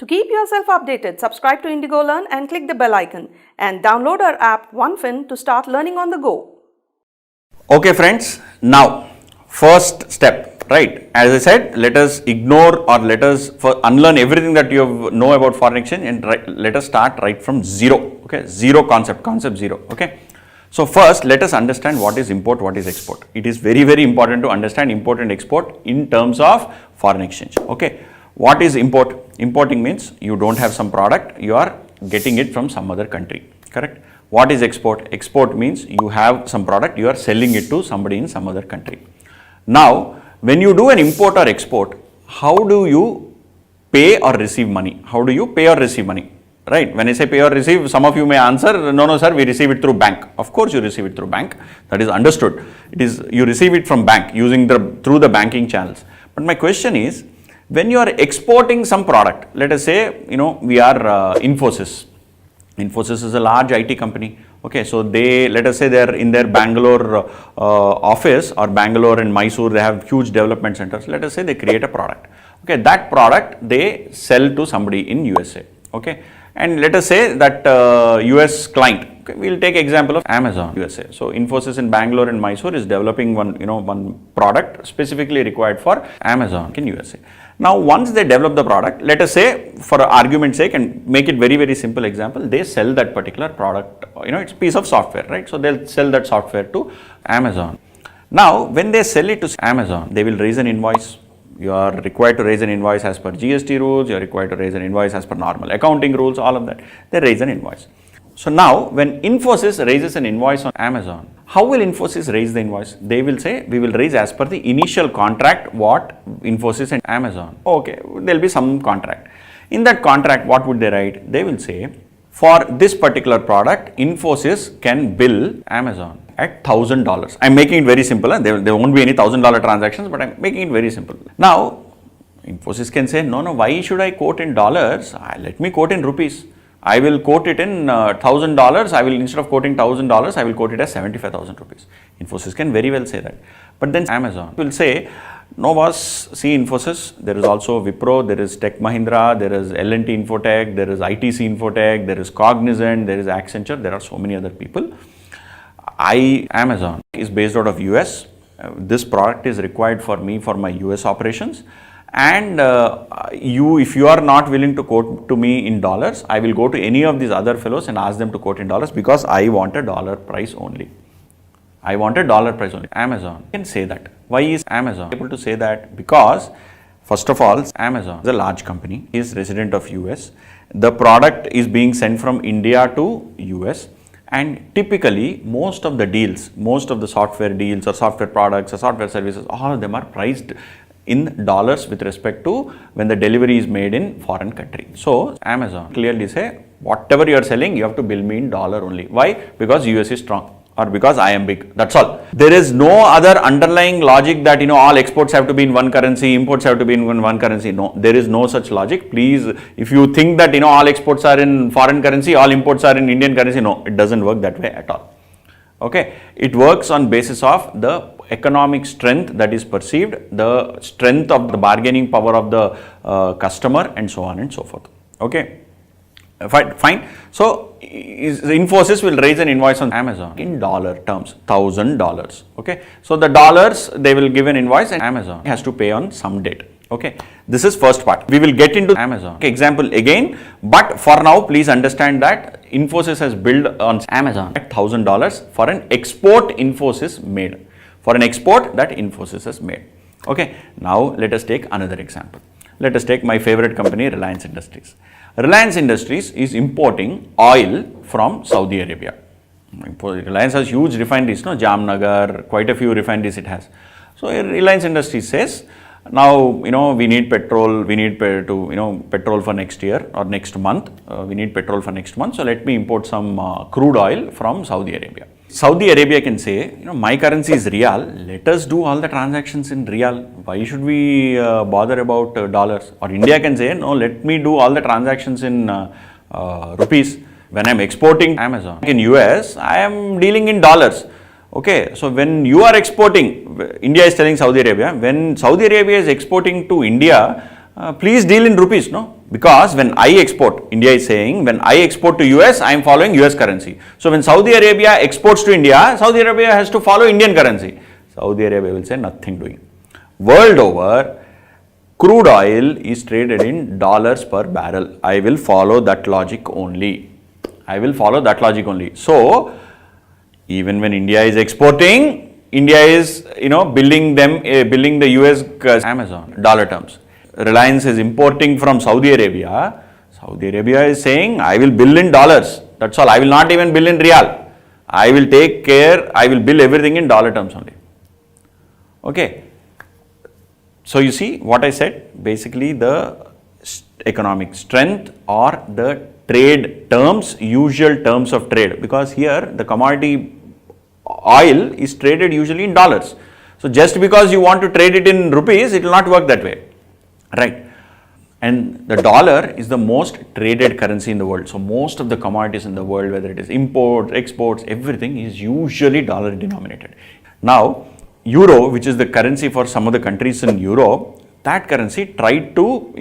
To keep yourself updated, subscribe to IndigoLearn and click the bell icon and download our app OneFin to start learning on the go. Okay friends, now first step, right? As I said, let us ignore or let us unlearn everything that you know about foreign exchange and let us start right from zero. Okay, zero concept zero. Okay. So first let us understand what is import, what is export. It is very important to understand import and export in terms of foreign exchange. Okay. What is import? Importing means you don't have some product, you are getting it from some other country, correct? What is export? Export means you have some product, you are selling it to somebody in some other country. Now, when you do an import or export, how do you pay or receive money? How do you pay or receive money? Right? When I say pay or receive, some of you may answer, no sir, we receive it through bank. Of course you receive it through bank, that is understood. It is, you receive it from bank using through the banking channels. But my question is, when you are exporting some product, let us say, we are Infosys. Infosys is a large IT company. Okay, so let us say they are in their Bangalore office or Bangalore and Mysore, they have huge development centers. Let us say they create a product. Okay, that product they sell to somebody in USA. Okay, and let us say that US client. Okay, we'll take example of Amazon USA. So Infosys in Bangalore and Mysore is developing one product specifically required for Amazon in USA. Now, once they develop the product, let us say for argument's sake and make it very simple example, they sell that particular product, it's a piece of software, right? So they'll sell that software to Amazon. Now, when they sell it to Amazon, they will raise an invoice. You are required to raise an invoice as per GST rules, you are required to raise an invoice as per normal accounting rules, all of that. They raise an invoice. So now, when Infosys raises an invoice on Amazon, how will Infosys raise the invoice? They will say, we will raise as per the initial contract what Infosys and Amazon. Okay, there will be some contract. In that contract, what would they write? They will say, for this particular product, Infosys can bill Amazon at $1,000. I'm making it very simple. There won't be any $1,000 transactions, but I'm making it very simple. Now, Infosys can say, no, why should I quote in dollars? Let me quote in rupees. I will quote it in $1,000. I will, instead of quoting $1,000, I will quote it as 75,000 rupees. Infosys can very well say that. But then Amazon will say, no boss, see Infosys, there is also Wipro, there is Tech Mahindra, there is L&T Infotech, there is ITC Infotech, there is Cognizant, there is Accenture, there are so many other people. Amazon is based out of US. This product is required for me for my US operations. And if you are not willing to quote to me in dollars, I will go to any of these other fellows and ask them to quote in dollars because I want a dollar price only. I want a dollar price only. Amazon can say that. Why is Amazon able to say that? Because first of all, Amazon is a large company, is resident of US. The product is being sent from India to US. And typically, most of the deals, most of the software deals or software products or software services, all of them are priced in dollars with respect to when the delivery is made in foreign country. So Amazon clearly say, whatever you are selling, you have to bill me in dollar only. Why? Because US is strong or because I am big. That's all. There is no other underlying logic that, all exports have to be in one currency, imports have to be in one currency. No, there is no such logic. Please, if you think that, all exports are in foreign currency, all imports are in Indian currency, no, it doesn't work that way at all. Okay. It works on basis of the economic strength that is perceived, the strength of the bargaining power of the customer and so on and so forth. Okay, fine. So Infosys will raise an invoice on Amazon in dollar terms, $1,000. Okay, so the dollars they will give an invoice and Amazon has to pay on some date. Okay, this is first part. We will get into Amazon. Okay, example again, but for now please understand that Infosys has billed on Amazon at $1,000 for an export Infosys made. For an export that Infosys has made. Okay, now let us take another example. Let us take my favorite company, Reliance Industries. Reliance Industries is importing oil from Saudi Arabia. Reliance has huge refineries, Jamnagar, quite a few refineries it has. So Reliance Industries says, now we need petrol, petrol for next year or next month. We need petrol for next month. So let me import some crude oil from Saudi Arabia. Saudi Arabia can say, my currency is Riyal, let us do all the transactions in Riyal. Why should we bother about dollars? Or India can say, no, let me do all the transactions in rupees. When I am exporting Amazon in US, I am dealing in dollars. Okay, so when you are exporting, India is telling Saudi Arabia, when Saudi Arabia is exporting to India, please deal in rupees, no? Because when I export, India is saying, when I export to US, I am following US currency. So when Saudi Arabia exports to India, Saudi Arabia has to follow Indian currency. Saudi Arabia will say nothing doing. World over, crude oil is traded in dollars per barrel. I will follow that logic only. I will follow that logic only. So even when India is exporting, India is billing the US Amazon dollar terms. Reliance is importing from Saudi Arabia. Saudi Arabia is saying, I will bill in dollars. That's all. I will not even bill in real. I will take care. I will bill everything in dollar terms only. Okay. So you see what I said, basically the economic strength or the trade terms, usual terms of trade, because here the commodity oil is traded usually in dollars. So just because you want to trade it in rupees, it will not work that way, right? And the dollar is the most traded currency in the world. So most of the commodities in the world, whether it is imports, exports, everything is usually dollar denominated. Now, Euro, which is the currency for some of the countries in Europe, that currency tried to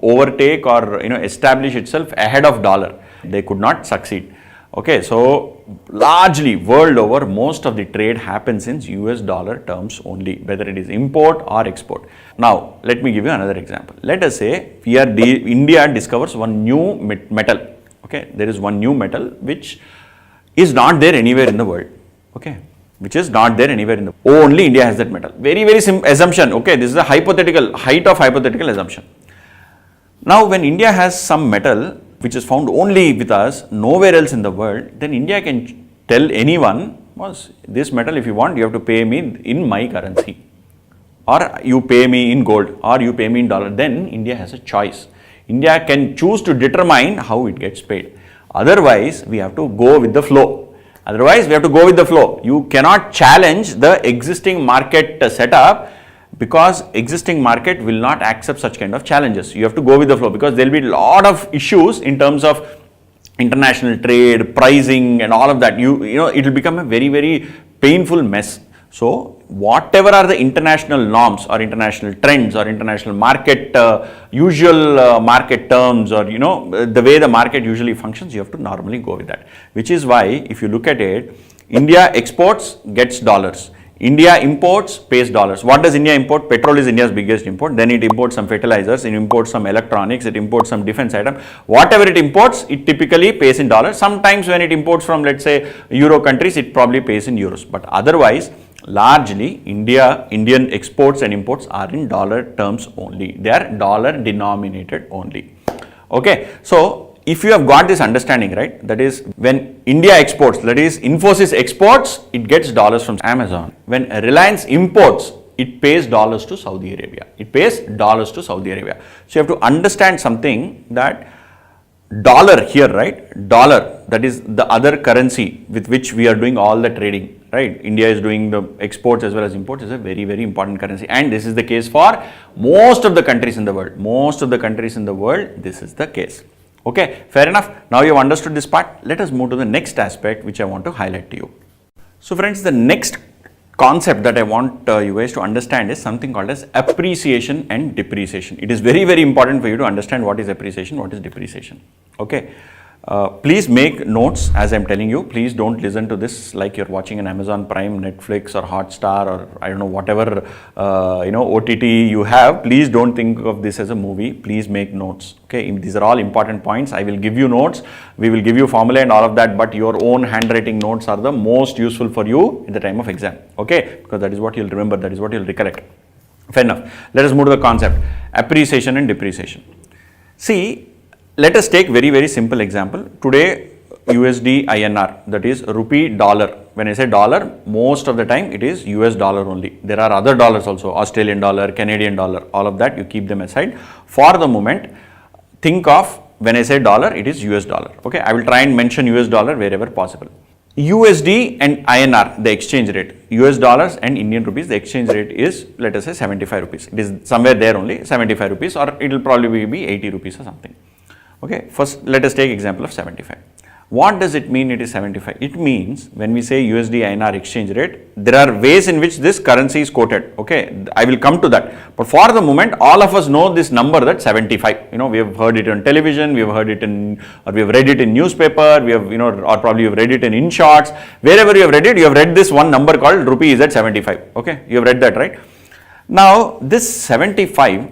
overtake or establish itself ahead of dollar. They could not succeed. Okay, so largely world over, most of the trade happens in US dollar terms only, whether it is import or export. Now let me give you another example. Let us say India discovers one new metal. Okay, there is one new metal which is not there anywhere in the world. Okay, which is not there anywhere in the world. Only India has that metal. Very simple assumption. Okay, this is a hypothetical assumption. Now when India has some metal which is found only with us, nowhere else in the world, then India can tell anyone, this metal if you want, you have to pay me in my currency, or you pay me in gold, or you pay me in dollar. Then India has a choice. India can choose to determine how it gets paid. Otherwise, we have to go with the flow. You cannot challenge the existing market setup, because existing market will not accept such kind of challenges. You have to go with the flow, because there will be a lot of issues in terms of international trade, pricing and all of that. It will become a very painful mess. So whatever are the international norms or international trends or international market usual market terms, or the way the market usually functions, you have to normally go with that. Which is why if you look at it, India exports, gets dollars. India imports, pays dollars. What does India import? Petrol is India's biggest import. Then it imports some fertilizers, it imports some electronics, it imports some defense item. Whatever it imports, it typically pays in dollars. Sometimes when it imports from, let's say, Euro countries, it probably pays in euros. But otherwise, largely Indian exports and imports are in dollar terms only. They are dollar denominated only. Okay, so if you have got this understanding, right, that is when India exports, that is Infosys exports, it gets dollars from Amazon. When Reliance imports, it pays dollars to Saudi Arabia. So you have to understand something, that dollar here, right, dollar, that is the other currency with which we are doing all the trading, right. India is doing the exports as well as imports, is a very important currency, and this is the case for most of the countries in the world. This is the case. Okay, fair enough. Now you have understood this part. Let us move to the next aspect which I want to highlight to you. So friends, the next concept that I want you guys to understand is something called as appreciation and depreciation. It is very important for you to understand what is appreciation, what is depreciation. Okay. Please make notes as I'm telling you. Please don't listen to this like you're watching an Amazon Prime, Netflix or Hotstar, or I don't know, whatever OTT you have. Please don't think of this as a movie. Please make notes. Okay, these are all important points. I will give you notes. We will give you formula and all of that, but your own handwriting notes are the most useful for you in the time of exam. Okay, because that is what you'll remember. That is what you'll recollect. Fair enough. Let us move to the concept, appreciation and depreciation. See, let us take very simple example. Today USD INR, that is rupee dollar. When I say dollar, most of the time it is US dollar only. There are other dollars also, Australian dollar, Canadian dollar, all of that you keep them aside. For the moment, think of when I say dollar, it is US dollar. Okay, I will try and mention US dollar wherever possible. USD and INR, the exchange rate, US dollars and Indian rupees, the exchange rate is, let us say, 75 rupees. It is somewhere there only, 75 rupees, or it will probably be 80 rupees or something. Okay, first let us take example of 75. What does it mean it is 75? It means when we say USD INR exchange rate, there are ways in which this currency is quoted. Okay, I will come to that. But for the moment, all of us know this number, that 75. We have heard it on television, we have heard it in, or we have read it in newspaper, we have, or probably you have read it in shorts. Wherever you have read it, you have read this one number called rupee is at 75. Okay, you have read that, right? Now, this 75,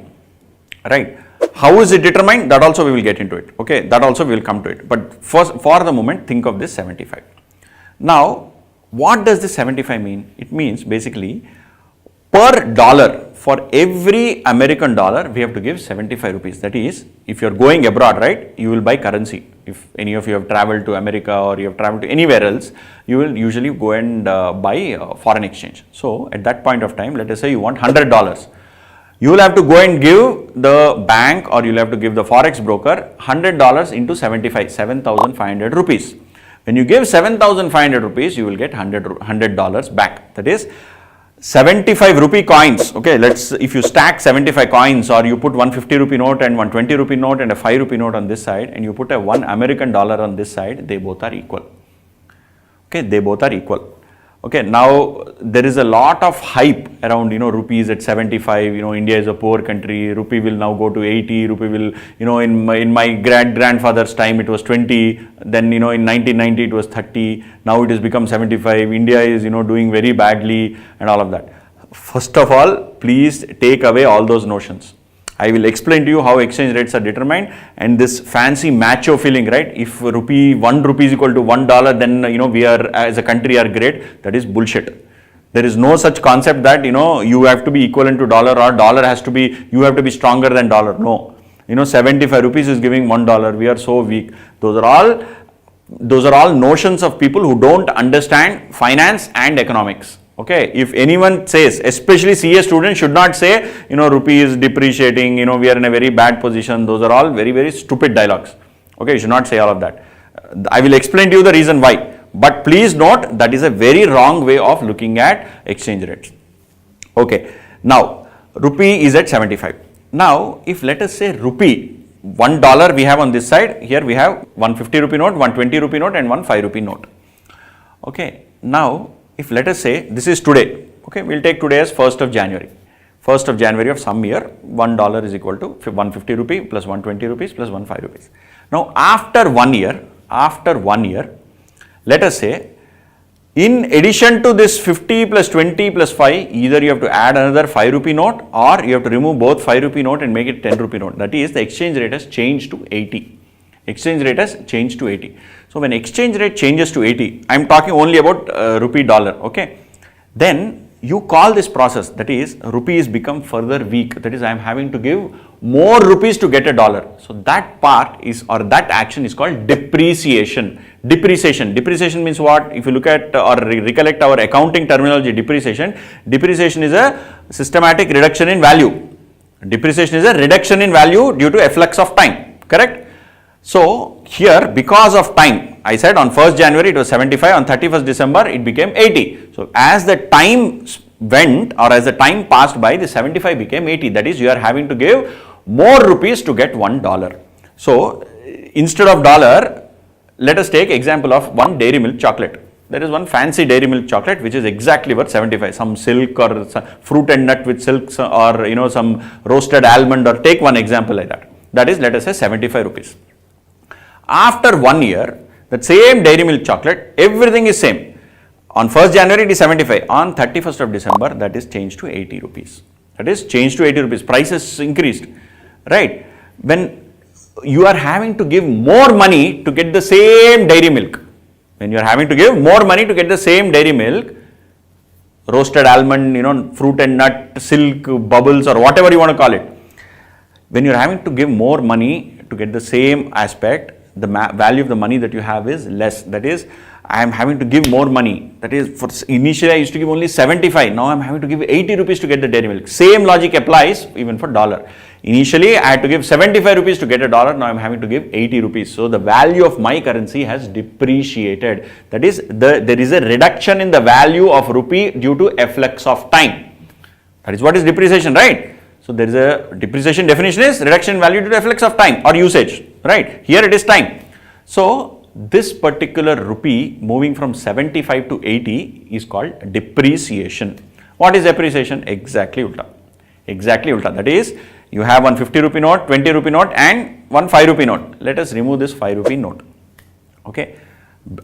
right? How is it determined? That also we will get into it. Okay, that also we will come to it. But first, for the moment, think of this 75. Now, what does this 75 mean? It means basically per dollar, for every American dollar, we have to give 75 rupees. That is, if you are going abroad, right, you will buy currency. If any of you have traveled to America or you have traveled to anywhere else, you will usually go and buy foreign exchange. So, at that point of time, let us say you want $100. You will have to go and give the bank, or you will have to give the Forex broker $100 into 75, 7,500 rupees. When you give 7,500 rupees, you will get $100 back. That is 75 rupee coins. Okay, if you stack 75 coins, or you put 150 rupee note and 120 rupee note and a 5 rupee note on this side, and you put a $1 American on this side, they both are equal. Okay, they both are equal. Okay, now there is a lot of hype around, rupees at 75, India is a poor country, rupee will now go to 80, rupee will, in my grandfather's time it was 20, then, in 1990 it was 30, now it has become 75, India is, doing very badly and all of that. First of all, please take away all those notions. I will explain to you how exchange rates are determined, and this fancy macho feeling, right? If 1 rupee is equal to $1, then we are, as a country, are great. That is bullshit. There is no such concept that you have to be equivalent to dollar, or dollar has to be, you have to be stronger than dollar. No, 75 rupees is giving $1. We are so weak. Those are all notions of people who don't understand finance and economics. Okay, if anyone says, especially CA students should not say, rupee is depreciating, we are in a very bad position. Those are all very, very stupid dialogues. Okay, you should not say all of that. I will explain to you the reason why. But please note, that is a very wrong way of looking at exchange rates. Okay, now rupee is at 75. Now, if let us say rupee, $1 we have on this side, here we have 150 rupee note, 120 rupee note and 5 rupee note. Okay, now if let us say this is today, okay, we will take today as 1st of January. 1st of January of some year, $1 is equal to 150 rupee plus 120 rupees plus 5 rupees. Now, after 1 year, let us say, in addition to this 50 plus 20 plus 5, either you have to add another 5 rupee note, or you have to remove both 5 rupee note and make it 10 rupee note. That is, the exchange rate has changed to 80. Exchange rate has changed to 80. So, when exchange rate changes to 80, I am talking only about rupee dollar, okay. Then you call this process, that is, rupee is become further weak. That is, I am having to give more rupees to get a dollar. So, that part is, or that action is called depreciation. Depreciation means what? If you look at or recollect our accounting terminology, depreciation is a systematic reduction in value. Depreciation is a reduction in value due to efflux of time, correct? So, here because of time, I said on 1st January it was 75, on 31st December it became 80. So, as the time went, or as the time passed by, the 75 became 80. That is, you are having to give more rupees to get $1. So, instead of dollar, let us take example of one dairy milk chocolate. There is one fancy dairy milk chocolate which is exactly worth 75. Some silk or some fruit and nut with silks, or some roasted almond, or take one example like that. That is, let us say 75 rupees. After 1 year, that same dairy milk chocolate, everything is same. On 1st January it is 75. On 31st of December, that is changed to 80 rupees. That is changed to 80 rupees. Prices increased, right? When you are having to give more money to get the same dairy milk, roasted almond, fruit and nut, silk, bubbles, or whatever you want to call it. When you are having to give more money to get the same aspect, the value of the money that you have is less. That is, I am having to give more money. That is, for initially I used to give only 75. Now I am having to give 80 rupees to get the dairy milk. Same logic applies even for dollar. Initially I had to give 75 rupees to get a dollar. Now I am having to give 80 rupees. So the value of my currency has depreciated. That is, there is a reduction in the value of rupee due to efflux of time. That is what is depreciation, right? So there is a depreciation definition is reduction in value due to efflux of time or usage, right? Here it is time. So this particular rupee moving from 75 to 80 is called depreciation. What is depreciation? Exactly ulta. Exactly ulta. That is, you have one 50 rupee note, 20 rupee note and one 5 rupee note. Let us remove this 5 rupee note. Okay.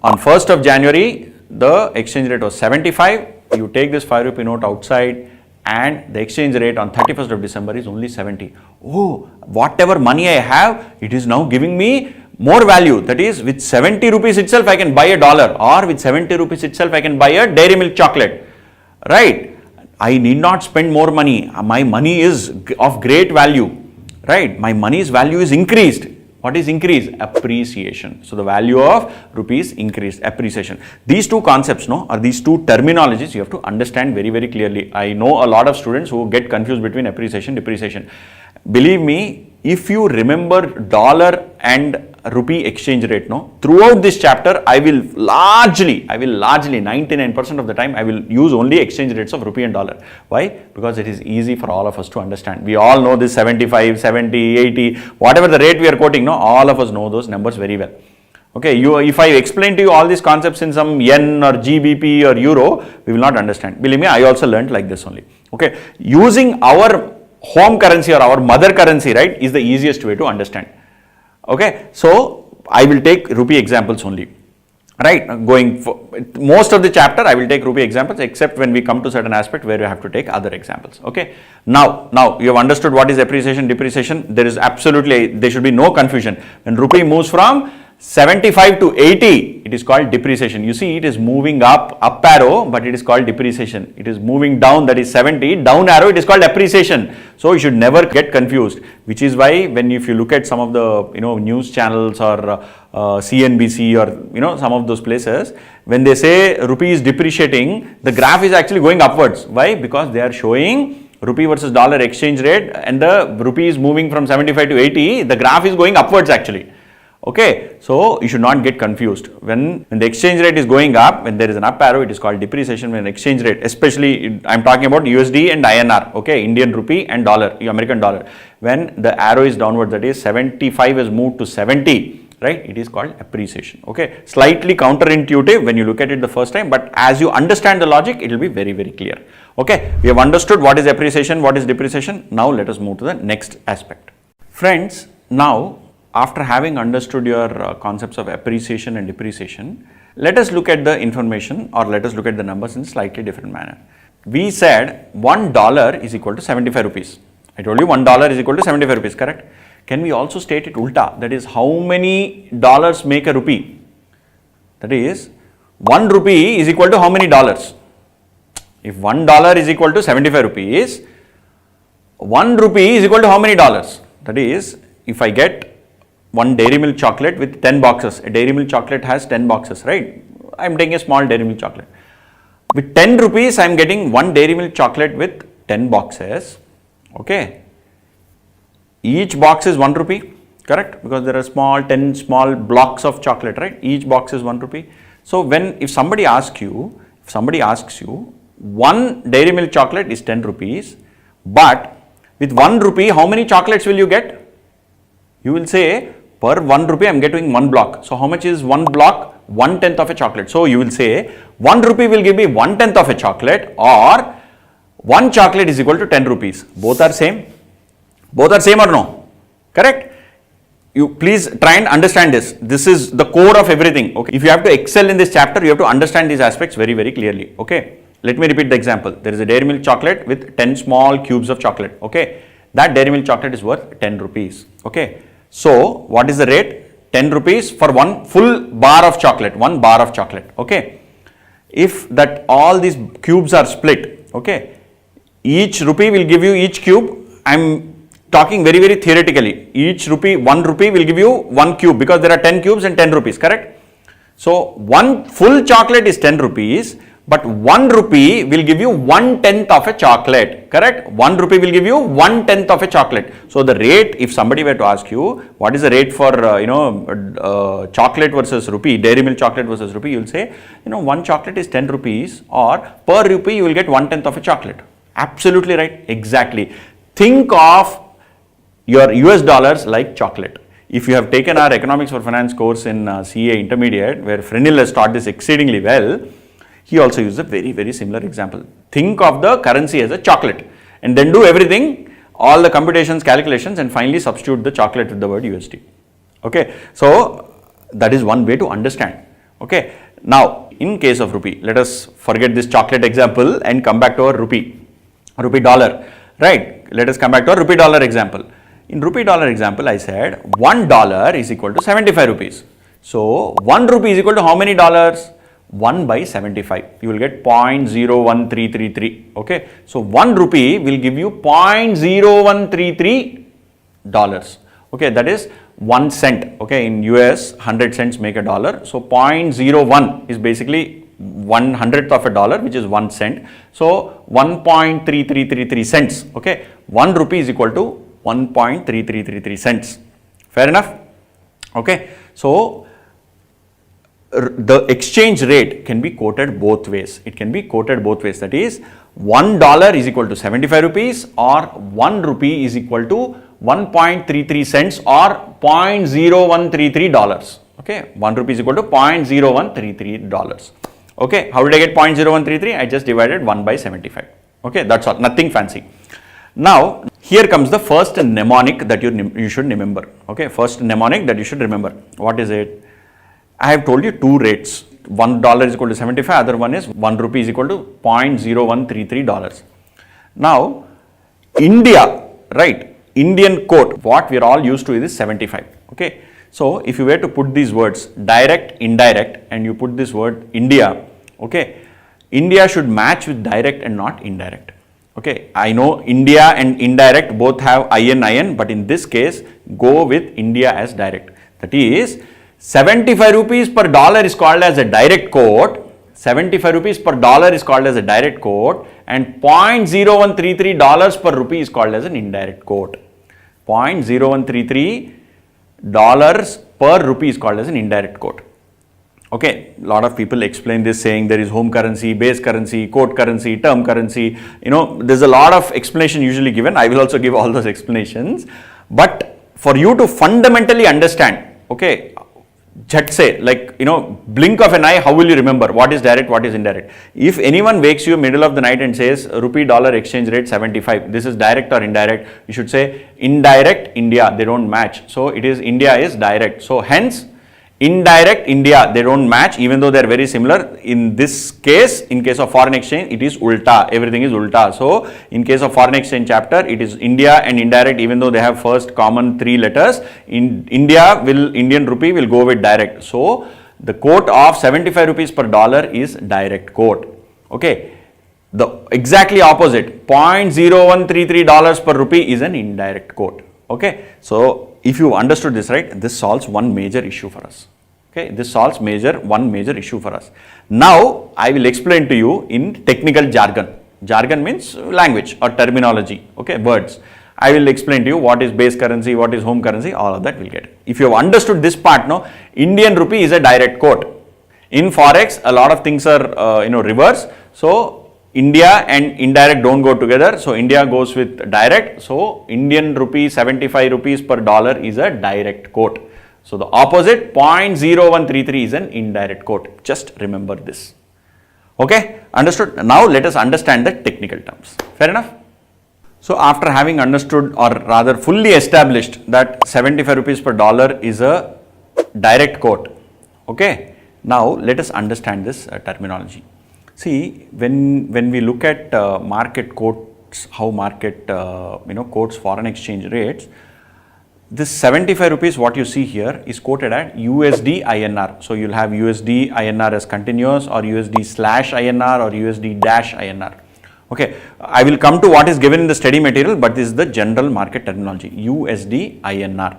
On 1st of January, the exchange rate was 75. You take this 5 rupee note outside and the exchange rate on 31st of December is only 70. Oh, whatever money I have, it is now giving me more value. That is, with 70 rupees itself, I can buy a dollar, or with 70 rupees itself, I can buy a dairy milk chocolate. Right? I need not spend more money. My money is of great value. Right? My money's value is increased. What is increased? Appreciation. So the value of rupees increased, appreciation. These two concepts, no, or these two terminologies, you have to understand very, very clearly. I know a lot of students who get confused between appreciation, depreciation. Believe me, if you remember dollar and rupee exchange rate, no, throughout this chapter, I will largely 99% of the time, I will use only exchange rates of rupee and dollar. Why? Because it is easy for all of us to understand. We all know this 75, 70, 80, whatever the rate we are quoting, no, all of us know those numbers very well. Okay, if I explain to you all these concepts in some yen or GBP or euro, we will not understand. Believe me, I also learned like this only. Okay, using our home currency or our mother currency, right, is the easiest way to understand. Okay, so I will take rupee examples only, right? Going for most of the chapter, I will take rupee examples, except when we come to certain aspect where you have to take other examples. Okay, now you have understood what is appreciation, depreciation. There should be no confusion. When rupee moves from 75 to 80, it is called depreciation. You see, it is moving up arrow, but it is called depreciation. It is moving down, that is 70, down arrow, it is called appreciation. So you should never get confused, which is why if you look at some of the news channels or CNBC or some of those places, when they say rupee is depreciating, the graph is actually going upwards. Why? Because they are showing rupee versus dollar exchange rate, and the rupee is moving from 75 to 80, the graph is going upwards actually. Okay, so you should not get confused. When the exchange rate is going up, when there is an up arrow, it is called depreciation. When exchange rate, especially I am talking about USD and INR, okay, Indian rupee and dollar, American dollar. When the arrow is downward, that is 75 has moved to 70, right, it is called appreciation. Okay, slightly counterintuitive when you look at it the first time, but as you understand the logic, it will be very, very clear. Okay, we have understood what is appreciation, what is depreciation. Now let us move to the next aspect. Friends, now after having understood your concepts of appreciation and depreciation, let us look at the information, or let us look at the numbers in slightly different manner. We said $1 is equal to 75 rupees. I told you $1 is equal to 75 rupees, correct? Can we also state it ulta? That is, how many dollars make a rupee? That is, 1 rupee is equal to how many dollars? If $1 is equal to 75 rupees, 1 rupee is equal to how many dollars? That is, if I get one dairy milk chocolate with 10 boxes. A dairy milk chocolate has 10 boxes, right? I am taking a small dairy milk chocolate. With 10 rupees, I am getting one dairy milk chocolate with 10 boxes. Okay. Each box is 1 rupee, correct? Because there are 10 small blocks of chocolate, right? Each box is 1 rupee. So if somebody asks you, one dairy milk chocolate is 10 rupees, but with 1 rupee, how many chocolates will you get? You will say, per 1 rupee, I am getting 1 block. So how much is 1 block? 1/10 of a chocolate. So you will say 1 rupee will give me 1/10 of a chocolate, or 1 chocolate is equal to 10 rupees. Both are same. Both are same or no? Correct? You please try and understand this. This is the core of everything. Okay. If you have to excel in this chapter, you have to understand these aspects very, very clearly. Okay. Let me repeat the example. There is a dairy milk chocolate with 10 small cubes of chocolate. Okay. That dairy milk chocolate is worth 10 rupees. Okay. So what is the rate? 10 rupees for one full bar of chocolate, 1 bar of chocolate. Okay. If that all these cubes are split, okay, each rupee will give you each cube. I am talking very, very theoretically. Each rupee, 1 rupee will give you 1 cube, because there are 10 cubes and 10 rupees, correct? So one full chocolate is 10 rupees. But 1 rupee will give you 1/10 of a chocolate, correct? 1 rupee will give you 1/10 of a chocolate. So the rate, if somebody were to ask you, what is the rate for, chocolate versus rupee, dairy milk chocolate versus rupee, you will say, one chocolate is 10 rupees, or per rupee you will get 1/10 of a chocolate. Absolutely right. Exactly. Think of your US dollars like chocolate. if you have taken our economics for finance course in CA intermediate, where Frenil has taught this exceedingly well, he also used a very, very similar example. Think of the currency as a chocolate and then do everything, all the computations, calculations, and finally substitute the chocolate with the word USD. Okay, so that is one way to understand. Okay, now in case of rupee, let us forget this chocolate example and come back to our rupee dollar, right? Let us come back to our rupee dollar example. In rupee dollar example, I said $1 is equal to 75 rupees. So 1 rupee is equal to how many dollars? 1 by 75. You will get 0.01333. Okay, so 1 rupee will give you $0.0133. Okay, that is 1 cent. Okay, in US 100 cents make a dollar. So 0.01 is basically 1/100th of a dollar, which is 1 cent. So 1.3333 cents. Okay, 1 rupee is equal to 1.3333 cents. Fair enough? Okay, so the exchange rate can be quoted both ways. It can be quoted both ways. That is, $1 is equal to 75 rupees or 1 rupee is equal to 1.33 cents or $0.0133. Okay, 1 rupee is equal to $0.0133. Okay, how did I get 0.0133? I just divided 1 by 75. Okay, that's all, nothing fancy. Now, here comes the first mnemonic that you should remember. Okay, first mnemonic that you should remember. What is it? I have told you two rates. $1 is equal to 75, other one is 1 rupee is equal to $0.0133. Now, India, right? Indian quote, what we are all used to is 75. Okay, so if you were to put these words direct, indirect, and you put this word India, okay, India should match with direct and not indirect. Okay, I know India and indirect both have IN, but in this case, go with India as direct. That is, 75 rupees per dollar is called as a direct quote. 75 rupees per dollar is called as a direct quote, and $0.0133 per rupee is called as an indirect quote. $0.0133 per rupee is called as an indirect quote. Okay, a lot of people explain this saying there is home currency, base currency, quote currency, term currency. You know, there's a lot of explanation usually given. I will also give all those explanations. But for you to fundamentally understand, okay, just say, like, you know, blink of an eye, how will you remember what is direct, what is indirect? If anyone wakes you middle of the night and says rupee dollar exchange rate 75, this is direct or indirect, you should say indirect India, they don't match. So it is India is direct. So hence indirect India, they don't match, even though they are very similar. In this case, in case of foreign exchange, it is ulta, everything is ulta. So in case of foreign exchange chapter, it is India and indirect, even though they have first common 3 letters. In India, Indian rupee will go with direct. So the quote of 75 rupees per dollar is direct quote. Okay, the exactly opposite, $0.0133 per rupee is an indirect quote. Okay, so if you understood this, right, this solves one major issue for us. Okay, this solves one major issue for us. Now, I will explain to you in technical jargon. Jargon means language or terminology, okay, words. I will explain to you what is base currency, what is home currency, all of that we'll get. If you have understood this part, no, Indian rupee is a direct quote. In Forex, a lot of things are, reverse. So, India and indirect don't go together. So, India goes with direct. So, Indian rupee 75 rupees per dollar is a direct quote. So, the opposite $0.0133 is an indirect quote. Just remember this. Okay, understood? Now, let us understand the technical terms. Fair enough? So, after having understood or rather fully established that 75 rupees per dollar is a direct quote. Okay, now let us understand this terminology. See, when we look at market quotes, how market quotes foreign exchange rates, this 75 rupees what you see here is quoted at USD INR. So you'll have USD INR as continuous or USD/INR or USD-INR. Okay, I will come to what is given in the study material, but this is the general market terminology. USD INR,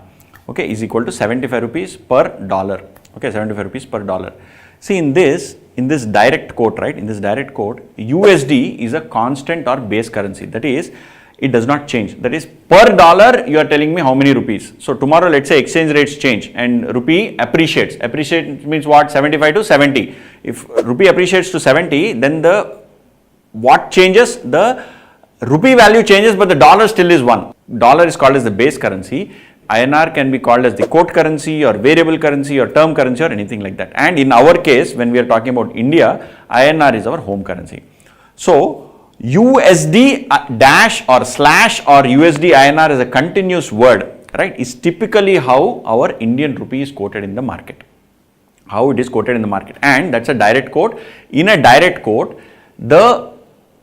okay, is equal to 75 rupees per dollar. Okay, 75 rupees per dollar. See, in this direct quote, right, in this direct quote, USD is a constant or base currency. That is, it does not change. That is, per dollar, you are telling me how many rupees. So, tomorrow, let's say exchange rates change and rupee appreciates. Appreciate means what? 75 to 70. If rupee appreciates to 70, then what changes? The rupee value changes, but the dollar still is 1. Dollar is called as the base currency. INR can be called as the quote currency or variable currency or term currency or anything like that. And in our case, when we are talking about India, INR is our home currency. So USD dash or slash or USD INR is a continuous word, right, is typically how our Indian rupee is quoted in the market. How it is quoted in the market, and that's a direct quote. In a direct quote, the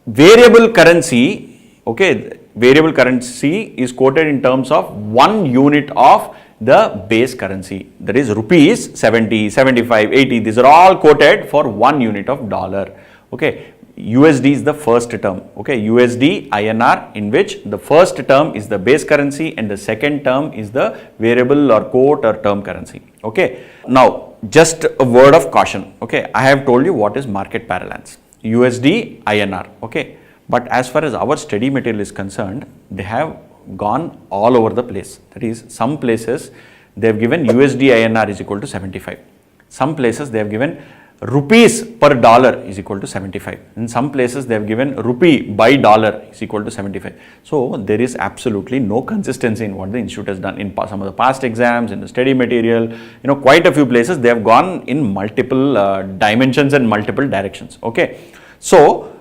variable currency, okay, variable currency is quoted in terms of 1 unit of the base currency. That is rupees 70, 75, 80. These are all quoted for 1 unit of dollar. Okay. USD is the first term, okay, USD INR, in which the first term is the base currency and the second term is the variable or quote or term currency, okay. Now, just a word of caution, okay, I have told you what is market parlance, USD INR, okay, but as far as our study material is concerned, they have gone all over the place. That is, some places they have given USD INR is equal to 75, some places they have given rupees per dollar is equal to 75. In some places they have given rupee by dollar is equal to 75. So there is absolutely no consistency in what the institute has done. In some of the past exams, in the study material, quite a few places they have gone in multiple dimensions and multiple directions. Okay. So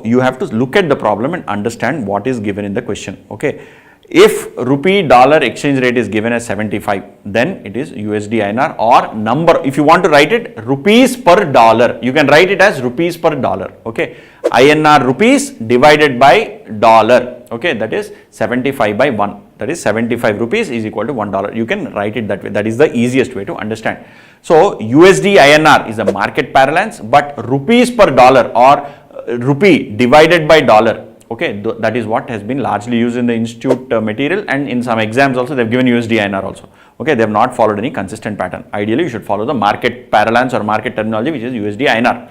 you have to look at the problem and understand what is given in the question. Okay. If rupee dollar exchange rate is given as 75, then it is USD INR or number. If you want to write it rupees per dollar, you can write it as rupees per dollar. Okay. INR rupees divided by dollar. Okay. That is 75 by 1. That is 75 rupees is equal to $1. You can write it that way. That is the easiest way to understand. So USD INR is a market parlance, but rupees per dollar or rupee divided by dollar. Okay, that is what has been largely used in the institute material, and in some exams also they have given USD INR also. Okay, they have not followed any consistent pattern. Ideally, you should follow the market parlance or market terminology, which is USD INR.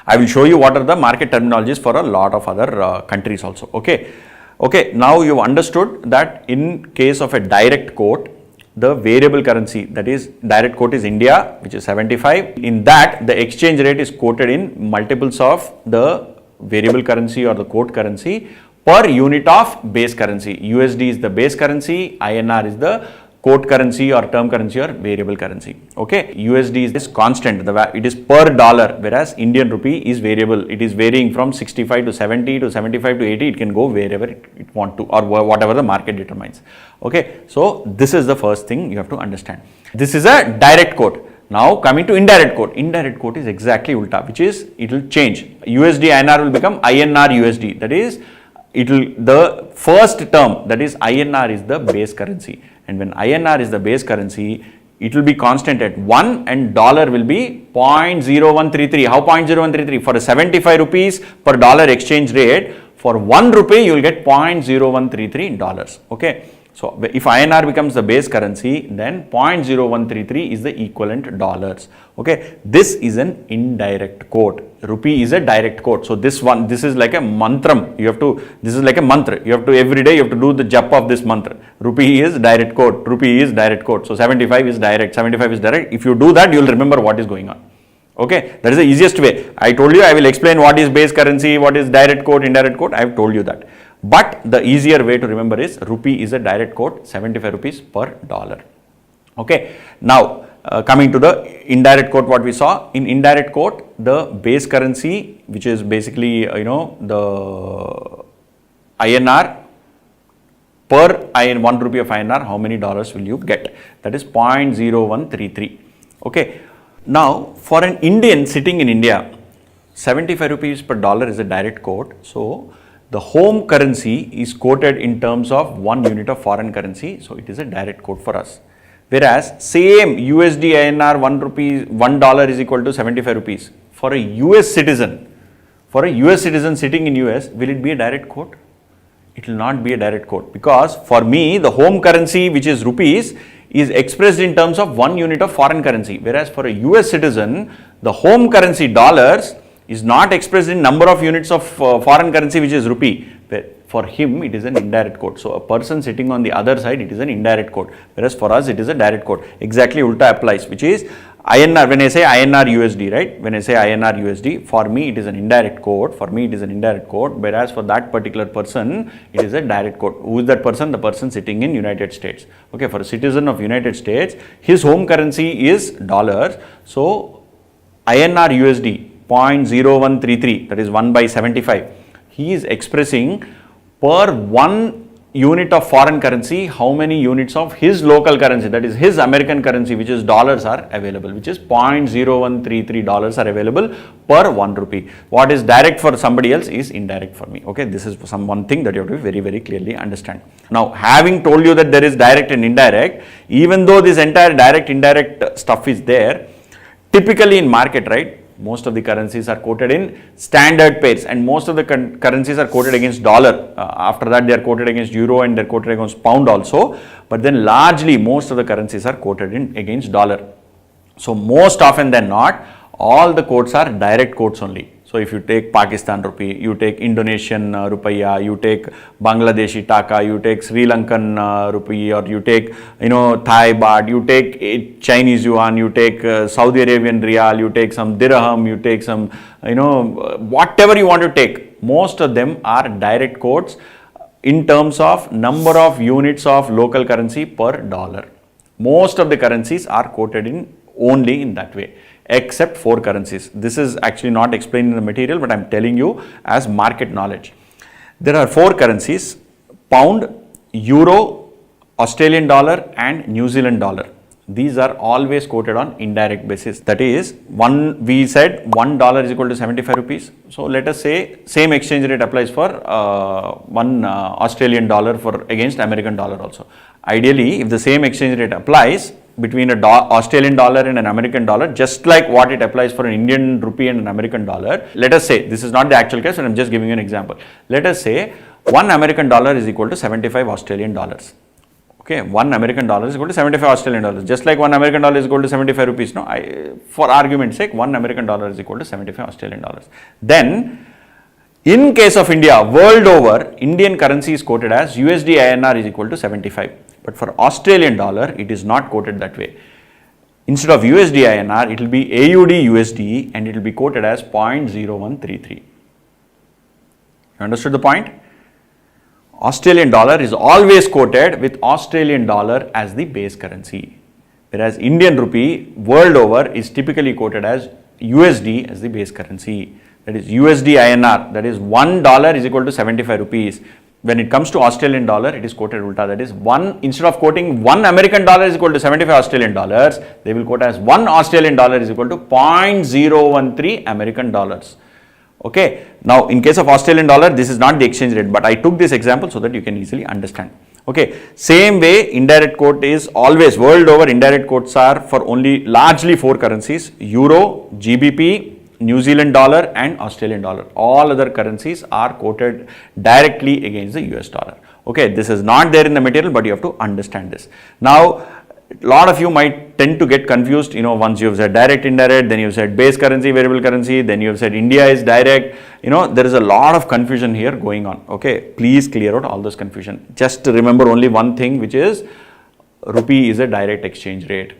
I will show you what are the market terminologies for a lot of other countries also. Okay, now you have understood that in case of a direct quote, the variable currency, that is direct quote, is India, which is 75. In that, the exchange rate is quoted in multiples of the variable currency or the quote currency per unit of base currency. USD is the base currency, INR is the quote currency or term currency or variable currency. Okay, USD is constant, it is per dollar, whereas Indian rupee is variable. It is varying from 65 to 70 to 75 to 80. It can go wherever it want to, or whatever the market determines. Okay, so this is the first thing you have to understand. This is a direct quote. Now coming to indirect quote. Indirect quote is exactly ulta, which is it will change. USD INR will become INR USD. That is, the first term, that is INR, is the base currency, and when INR is the base currency, it will be constant at 1 and dollar will be 0.0133. How 0.0133? For a 75 rupees per dollar exchange rate, for 1 rupee you will get 0.0133 dollars. Okay. So if INR becomes the base currency, then 0.0133 is the equivalent dollars. Okay, this is an indirect quote. Rupee is a direct quote. So this is like a mantram. This is like a mantra. You have to, every day you have to do the jap of this mantra. Rupee is direct quote. Rupee is direct quote. So 75 is direct. 75 is direct. If you do that, you will remember what is going on. Okay, that is the easiest way. I told you I will explain what is base currency, what is direct quote, indirect quote. I have told you that. But the easier way to remember is rupee is a direct quote, 75 rupees per dollar. Okay. Now coming to the indirect quote, what we saw in indirect quote, the base currency, which is basically the INR, per 1 rupee of INR, how many dollars will you get? That is 0.0133. Okay. Now for an Indian sitting in India, 75 rupees per dollar is a direct quote. So the home currency is quoted in terms of 1 unit of foreign currency. So it is a direct quote for us. Whereas same USD INR 1 rupee, $1 is equal to 75 rupees. For a US citizen, sitting in US, will it be a direct quote? It will not be a direct quote, because for me the home currency, which is rupees, is expressed in terms of 1 unit of foreign currency. Whereas for a US citizen, the home currency dollars is not expressed in number of units of foreign currency, which is rupee. For him, it is an indirect quote. So a person sitting on the other side, it is an indirect quote. Whereas for us, it is a direct quote. Exactly ulta applies, which is INR, when I say INR USD, right? When I say INR USD, for me it is an indirect quote. Whereas for that particular person, it is a direct quote. Who is that person? The person sitting in United States. Okay, for a citizen of United States, his home currency is dollars. So INR USD 0.0133, that is 1 by 75. He is expressing per 1 unit of foreign currency, how many units of his local currency, that is his American currency, which is dollars, are available, which is $0.0133 are available per 1 rupee. What is direct for somebody else is indirect for me. Okay, this is one thing that you have to very, very clearly understand. Now, having told you that there is direct and indirect, even though this entire direct indirect stuff is there, typically in market, right, most of the currencies are quoted in standard pairs, and most of the currencies are quoted against dollar. After that, they are quoted against euro and they are quoted against pound also. But then largely most of the currencies are quoted in against dollar. So most often than not, all the quotes are direct quotes only. So if you take Pakistan rupee, you take Indonesian rupiah, you take Bangladeshi taka, you take Sri Lankan rupee, or you take Thai baht, you take Chinese yuan, you take Saudi Arabian riyal, you take some dirham, you take some whatever you want to take. Most of them are direct quotes in terms of number of units of local currency per dollar. Most of the currencies are quoted in only in that way, except 4 currencies. This is actually not explained in the material, but I am telling you as market knowledge. There are 4 currencies: pound, euro, Australian dollar and New Zealand dollar. These are always quoted on indirect basis. That is, we said $1 is equal to 75 rupees. So let us say same exchange rate applies for 1 Australian dollar for against American dollar also. Ideally, if the same exchange rate applies between an Australian dollar and an American dollar, just like what it applies for an Indian rupee and an American dollar, let us say, this is not the actual case, but I am just giving you an example. Let us say 1 American dollar is equal to 75 Australian dollars. Okay, 1 American dollar is equal to 75 Australian dollars. Just like 1 American dollar is equal to 75 rupees. No, for argument's sake, 1 American dollar is equal to 75 Australian dollars. Then, in case of India, world over, Indian currency is quoted as USD INR is equal to 75. But for Australian dollar, it is not quoted that way. Instead of USD INR, it will be AUD USD and it will be quoted as 0.0133. You understood the point? Australian dollar is always quoted with Australian dollar as the base currency, whereas Indian rupee world over is typically quoted as USD as the base currency. That is USD INR, that is $1 is equal to 75 rupees. When it comes to Australian dollar, it is quoted ulta, that is instead of quoting 1 American dollar is equal to 75 Australian dollars, they will quote as 1 Australian dollar is equal to 0.013 American dollars. Okay, now in case of Australian dollar, this is not the exchange rate, but I took this example so that you can easily understand. Okay, same way indirect quote is always world over. Indirect quotes are for only largely 4 currencies: euro, GBP, New Zealand dollar and Australian dollar. All other currencies are quoted directly against the US dollar. Okay, this is not there in the material, but you have to understand this. Now, a lot of you might tend to get confused, once you have said direct, indirect, then you have said base currency, variable currency, then you have said India is direct. There is a lot of confusion here going on. Okay, please clear out all this confusion. Just remember only one thing, which is rupee is a direct exchange rate.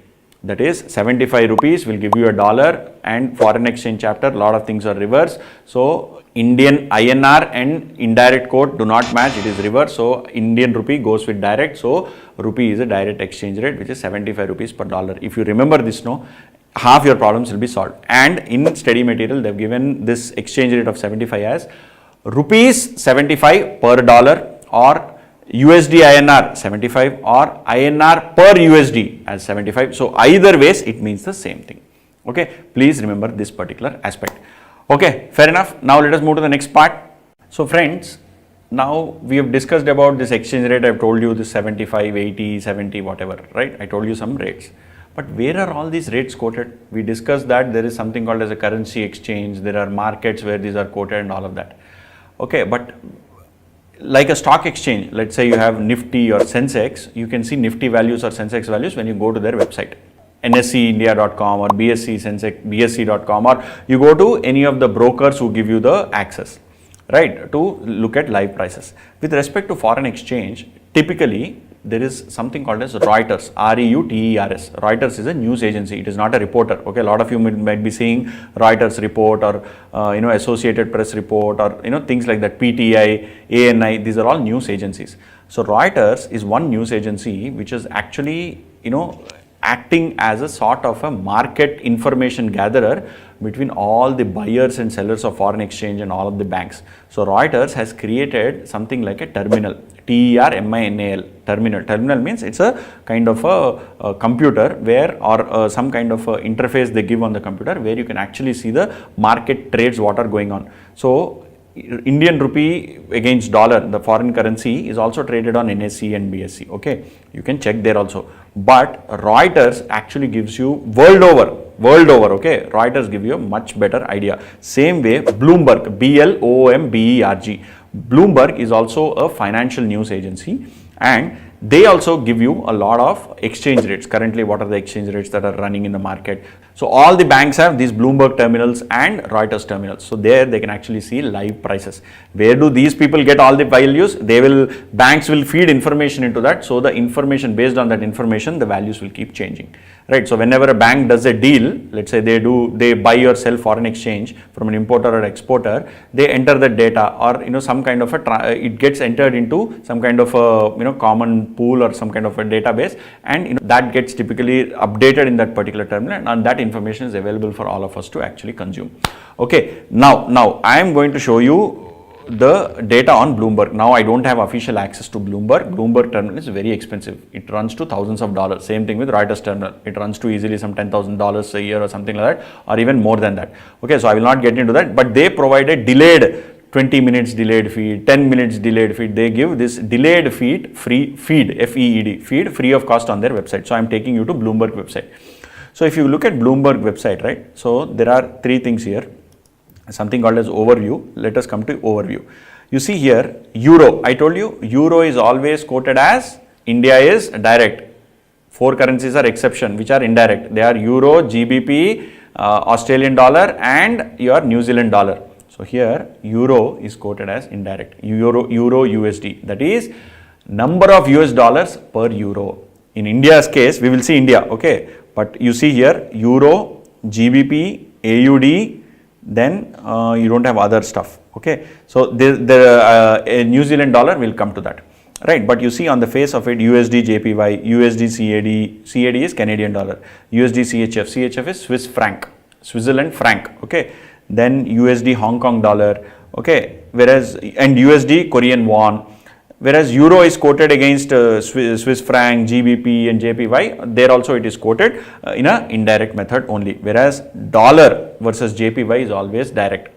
That is 75 rupees will give you $1, and foreign exchange chapter, a lot of things are reverse. So Indian INR and indirect quote do not match, it is reverse. So Indian rupee goes with direct. So rupee is a direct exchange rate, which is 75 rupees per dollar. If you remember this, half your problems will be solved. And in study material, they have given this exchange rate of 75 as rupees 75 per dollar, or USD INR 75, or INR per USD as 75. So either ways, it means the same thing. Okay, please remember this particular aspect. Okay, fair enough. Now let us move to the next part. So friends, now we have discussed about this exchange rate. I have told you this 75, 80, 70, whatever, right? I told you some rates. But where are all these rates quoted? We discussed that there is something called as a currency exchange. There are markets where these are quoted and all of that. Okay, but like a stock exchange, let's say you have Nifty or Sensex, you can see Nifty values or Sensex values when you go to their website, nseindia.com or bsc.com, or you go to any of the brokers who give you the access, right, to look at live prices. With respect to foreign exchange, typically there is something called as Reuters, R-E-U-T-E-R-S. Reuters is a news agency. It is not a reporter. Okay, a lot of you might be seeing Reuters report or Associated Press report or things like that. PTI, ANI. These are all news agencies. So Reuters is one news agency which is actually acting as a sort of a market information gatherer between all the buyers and sellers of foreign exchange and all of the banks. So Reuters has created something like a terminal, Terminal. Terminal means it's a kind of a computer where or some kind of a interface they give on the computer where you can actually see the market trades what are going on. So Indian rupee against dollar, the foreign currency, is also traded on NSE and BSE. Okay, you can check there also. But Reuters actually gives you world over. Okay, Reuters give you a much better idea. Same way, Bloomberg, B-L-O-O-M-B-E-R-G. Bloomberg is also a financial news agency, and they also give you a lot of exchange rates. Currently, what are the exchange rates that are running in the market? So all the banks have these Bloomberg terminals and Reuters terminals. So there they can actually see live prices. Where do these people get all the values? Banks will feed information into that. So the information, based on that information, the values will keep changing. Right. So whenever a bank does a deal, let's say they buy or sell foreign exchange from an importer or exporter, they enter the data or some kind of it gets entered into some kind of a common pool or some kind of a database, and that gets typically updated in that particular terminal, and that information is available for all of us to actually consume. Okay, now I am going to show you the data on Bloomberg. Now I don't have official access to Bloomberg. Bloomberg terminal is very expensive. It runs to thousands of dollars. Same thing with Reuters terminal. It runs to easily some $10,000 a year or something like that, or even more than that. Okay, so I will not get into that, but they provide a delayed 20 minutes delayed feed, 10 minutes delayed feed. They give this delayed feed, feed, F-E-E-D, feed free of cost on their website. So I am taking you to Bloomberg website. So if you look at Bloomberg website, right, so there are three things here, something called as overview. Let us come to overview. You see here, Euro. I told you, Euro is always quoted as India is direct. Four currencies are exception, which are indirect. They are Euro, GBP, Australian dollar, and your New Zealand dollar. So here, Euro is quoted as indirect. Euro USD. That is number of US dollars per Euro. In India's case, we will see India. Okay, but you see here, Euro, GBP, AUD. Then you don't have other stuff. Okay, so a New Zealand dollar will come to that, right? But you see on the face of it, USD JPY, USD CAD is Canadian dollar, USD CHF is Swiss franc, Switzerland franc. Okay, then USD Hong Kong dollar. Okay, and USD Korean won. Whereas Euro is quoted against Swiss franc, GBP and JPY, there also it is quoted in an indirect method only. Whereas dollar versus JPY is always direct.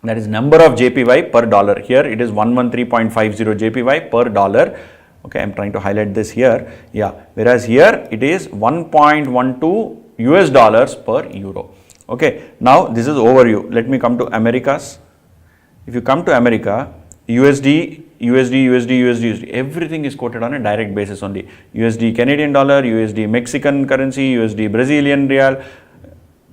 That is number of JPY per dollar. Here it is 113.50 JPY per dollar. Okay, I am trying to highlight this here. Yeah, whereas here it is 1.12 US dollars per Euro. Okay, now this is overview. Let me come to Americas. If you come to America, USD, everything is quoted on a direct basis only. USD Canadian dollar, USD Mexican currency, USD Brazilian real,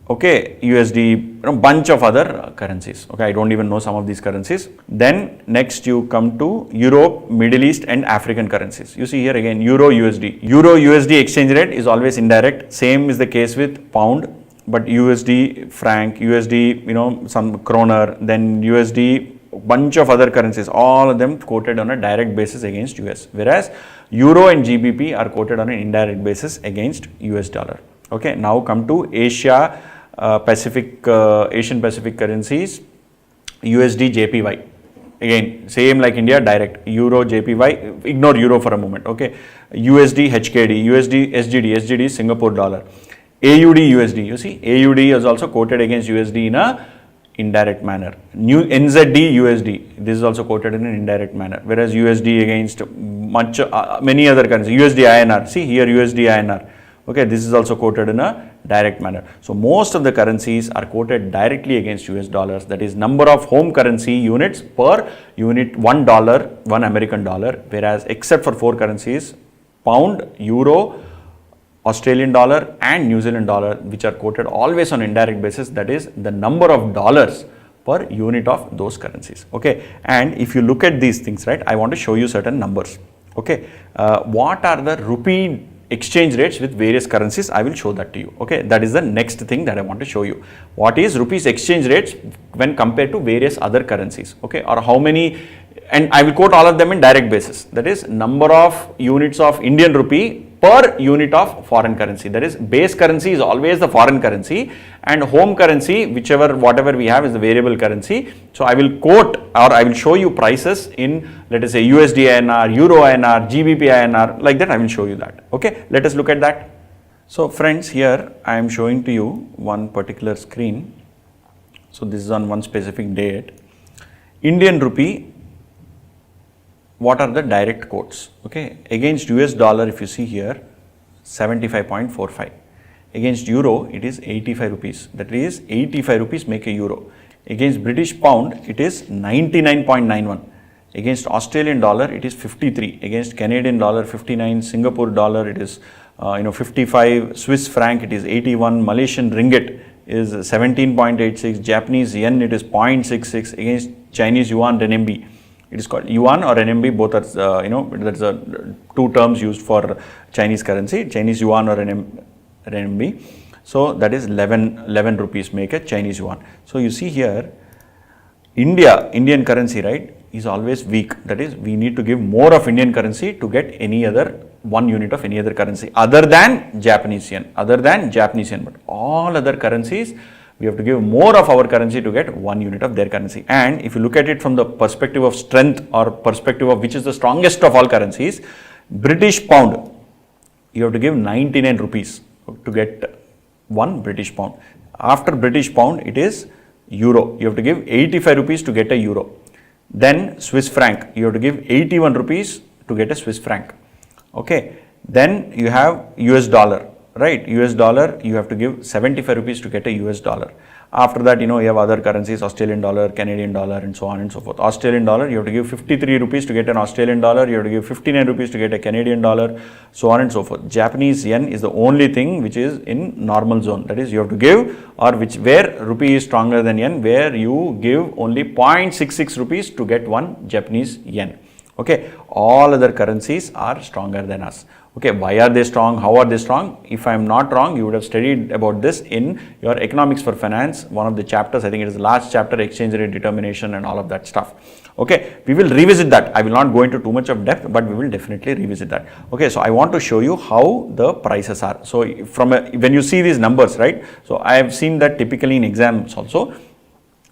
okay, USD, bunch of other currencies. Okay, I don't even know some of these currencies. Then next you come to Europe, Middle East and African currencies. You see here again, Euro USD. Euro USD exchange rate is always indirect. Same is the case with pound, but USD franc, USD, some kroner, then USD, bunch of other currencies, all of them quoted on a direct basis against US, whereas Euro and GBP are quoted on an indirect basis against US dollar. Okay, now come to Asia Pacific, Asian Pacific currencies, USD JPY. Again, same like India, direct. Euro JPY, ignore Euro for a moment. Okay, USD HKD, USD SGD is Singapore dollar. AUD USD, you see, AUD is also quoted against USD in a indirect manner. New NZD USD, this is also quoted in an indirect manner, whereas USD against many other currencies. USD INR, see here USD INR. Okay, this is also quoted in a direct manner. So most of the currencies are quoted directly against US dollars. That is number of home currency units per unit $1, 1 American dollar. Whereas except for four currencies, pound, euro, Australian dollar and New Zealand dollar, which are quoted always on indirect basis, that is the number of dollars per unit of those currencies. Okay, and if you look at these things, right, I want to show you certain numbers. Okay, what are the rupee exchange rates with various currencies? I will show that to you. Okay, that is the next thing that I want to show you. What is rupees exchange rates when compared to various other currencies? Okay, or how many, and I will quote all of them in direct basis. That is number of units of Indian rupee per unit of foreign currency. That is, base currency is always the foreign currency, and home currency, whatever we have, is the variable currency. So I will quote, or I will show you prices in, let us say, USD INR, Euro INR, GBP INR, like that I will show you that. Okay, let us look at that. So friends, here I am showing to you one particular screen. So this is on one specific date. Indian rupee, what are the direct quotes? Okay, against US dollar, if you see here, 75.45. Against euro, it is 85 rupees. That is 85 rupees make a euro. Against British pound, it is 99.91. Against Australian dollar, it is 53. Against Canadian dollar, 59. Singapore dollar, it is 55. Swiss franc, it is 81. Malaysian ringgit is 17.86. Japanese yen, it is 0.66. Against Chinese yuan renminbi, it is called yuan or renminbi, both are, that's two terms used for Chinese currency, Chinese yuan or renminbi. So that is 11 rupees make a Chinese yuan. So you see here, Indian currency, right, is always weak. That is, we need to give more of Indian currency to get any other 1 unit of any other currency other than Japanese yen, but all other currencies, we have to give more of our currency to get 1 unit of their currency. And if you look at it from the perspective of strength or perspective of which is the strongest of all currencies, British pound, you have to give 99 rupees to get 1 British pound. After British pound, it is euro. You have to give 85 rupees to get a euro. Then Swiss franc, you have to give 81 rupees to get a Swiss franc. Okay. Then you have US dollar. Right, US dollar, you have to give 75 rupees to get a US dollar. After that, you have other currencies, Australian dollar, Canadian dollar, and so on and so forth. Australian dollar, you have to give 53 rupees to get an Australian dollar, you have to give 59 rupees to get a Canadian dollar, so on and so forth. Japanese yen is the only thing which is in normal zone. That is, you have to give, or where rupee is stronger than yen, where you give only 0.66 rupees to get 1 Japanese yen. Okay, all other currencies are stronger than us. Okay, why are they strong? How are they strong? If I am not wrong, you would have studied about this in your economics for finance, one of the chapters. I think it is the last chapter, exchange rate determination and all of that stuff. Okay, we will revisit that. I will not go into too much of depth, but we will definitely revisit that. Okay, so I want to show you how the prices are. So when you see these numbers, right? So I have seen that typically in exams also,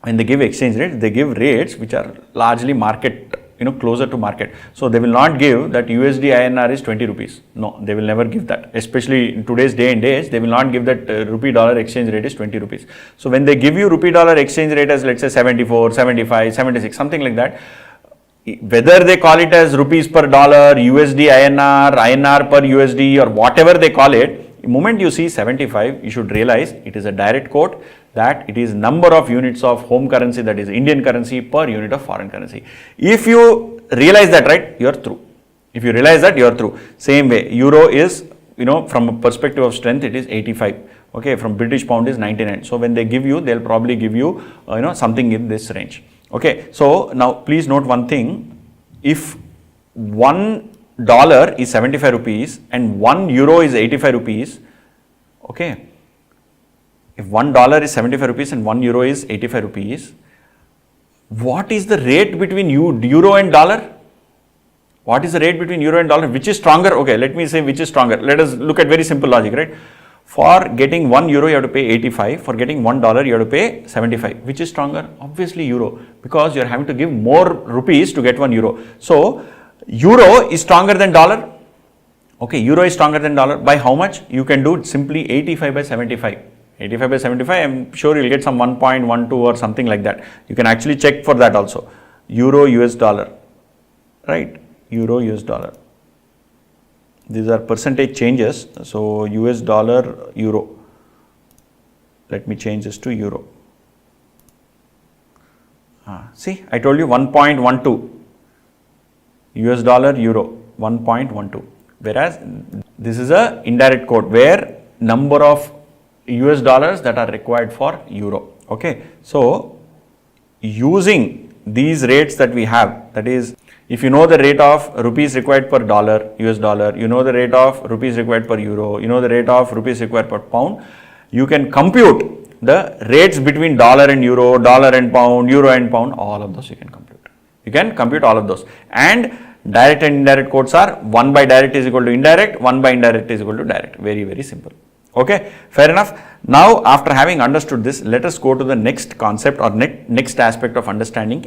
when they give exchange rates, they give rates which are largely market, closer to market. So they will not give that USD INR is 20 rupees. No, they will never give that. Especially in today's day and age, they will not give that rupee dollar exchange rate is 20 rupees. So when they give you rupee dollar exchange rate as, let's say, 74, 75, 76, something like that, whether they call it as rupees per dollar, USD INR, INR per USD, or whatever they call it, the moment you see 75, you should realize it is a direct quote, that it is number of units of home currency, that is Indian currency, per unit of foreign currency. If you realize that, right, you are through. If you realize that, you are through. Same way, euro is, from a perspective of strength, it is 85. Okay, from British pound is 99. So when they give you, they'll probably give you, something in this range. Okay, so now please note one thing. If $1 is 75 rupees and 1 euro is 85 rupees, okay, if $1 is 75 rupees and 1 euro is 85 rupees, what is the rate between euro and dollar? What is the rate between euro and dollar? Which is stronger? Okay, let me say which is stronger. Let us look at very simple logic, right? For getting 1 euro, you have to pay 85. For getting $1, you have to pay 75. Which is stronger? Obviously euro, because you are having to give more rupees to get 1 euro. So euro is stronger than dollar. Okay, euro is stronger than dollar. By how much? You can do it simply 85 by 75. 85 by 75, I am sure you will get some 1.12 or something like that. You can actually check for that also. Euro, US dollar, right? Euro, US dollar. These are percentage changes. So US dollar, euro. Let me change this to euro. See, I told you 1.12. US dollar, euro, 1.12. Whereas this is a indirect quote where number of US dollars that are required for euro. Okay, so using these rates that we have, that is If you know the rate of rupees required per dollar, US dollar, you know the rate of rupees required per euro, you know the rate of rupees required per pound, you can compute the rates between dollar and euro, dollar and pound, euro and pound, all of those you can compute. You can compute all of those. And direct and indirect quotes are 1 by direct is equal to indirect, 1 by indirect is equal to direct. Very, very simple. Okay, fair enough. Now, after having understood this, let us go to the next concept or next aspect of understanding